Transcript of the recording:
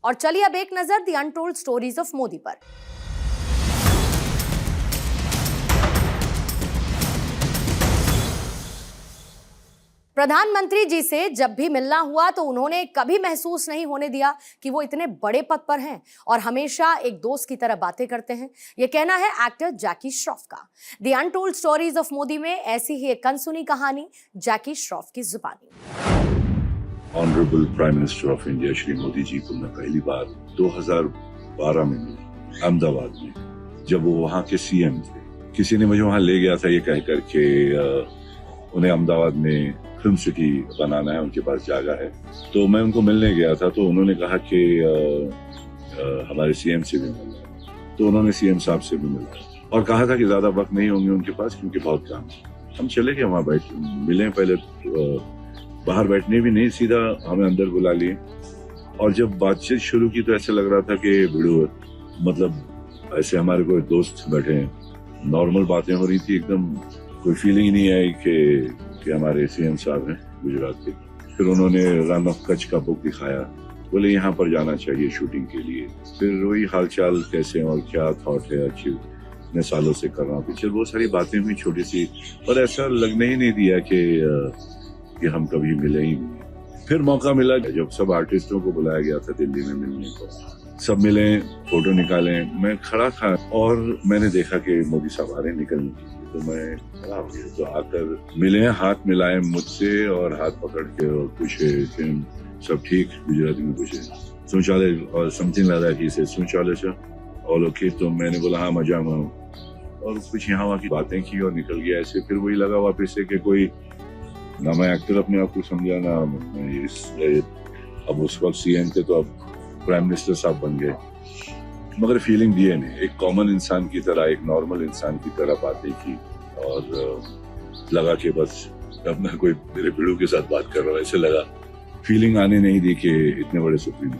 और चलिए अब एक नजर the untold stories of Modi पर। प्रधानमंत्री जी से जब भी मिलना हुआ तो उन्होंने कभी महसूस नहीं होने दिया कि वो इतने बड़े पद पर हैं और हमेशा एक दोस्त की तरह बातें करते हैं। ये कहना है एक्टर जैकी श्रॉफ का। The untold stories of Modi में ऐसी ही एक अनसुनी कहानी जैकी श्रॉफ की जुबानी। Honourable prime minister of India Shri Modi ji को मैं पहली बार 2012 में मिला अहमदाबाद में, जब वो वहाँ के सीएम थे। किसी ने मुझे वहाँ ले गया था ये कह करके उन्हें अहमदाबाद में फिल्म सिटी बनाना है, उनके पास जगह है। तो मैं उनको मिलने गया था, तो उन्होंने कहा कि हमारे सीएम से भी मिलना। तो उन्होंने सीएम साहब से भी मिला और कहा था कि ज्यादा वक्त नहीं होंगे उनके पास क्योंकि बहुत काम है। हम चले गए वहाँ बैठ मिले, पहले बाहर बैठने भी नहीं, सीधा हमें अंदर बुला लिए और जब बातचीत शुरू की तो ऐसे लग रहा था कि वीडियो मतलब ऐसे हमारे कोई दोस्त बैठे हैं, नॉर्मल बातें हो रही थी, एकदम कोई फीलिंग ही नहीं आई कि हमारे सीएम साहब हैं गुजरात के। फिर उन्होंने रन ऑफ कच्छ का बुक दिखाया, बोले यहाँ पर जाना चाहिए शूटिंग के लिए। फिर वही हालचाल कैसे और क्या थॉट है, अच्छी इतने सालों से कर रहा हूँ पिक्चर, बहुत सारी बातें हुई छोटी सी, पर ऐसा लगने ही नहीं दिया कि हम कभी मिले ही नहीं। फिर मौका मिला जब सब आर्टिस्टों को बुलाया गया था दिल्ली में मिलने को, सब मिले, फोटो निकाले। मैं खड़ा था और मैंने देखा कि मोदी साहब आ रहे निकलने के लिए, तो मैं खड़ा हो गया। तो आकर मिले, हाथ मिलाए मुझसे और हाथ पकड़ के और पूछे कि सब ठीक, गुजराती में पूछे शौचालय और समथिंग लगा कि इसे शौचालय से ऑल ओके। तो मैंने बोला हाँ मजा में हूँ और कुछ यहाँ वहाँ की बातें की और निकल गया ऐसे। फिर वही लगा वापस से कि कोई ना मैं एक्टर अपने आप को समझा ना अब उस वक्त सीएम थे तो अब प्राइम मिनिस्टर साहब बन गए, मगर फीलिंग दिए नहीं। एक कॉमन इंसान की तरह, एक नॉर्मल इंसान की तरह बातें की और लगा कि बस अब मैं कोई मेरे भिड़ू के साथ बात कर रहा हूँ, ऐसे लगा। फीलिंग आने नहीं दी कि इतने बड़े सुप्रीम।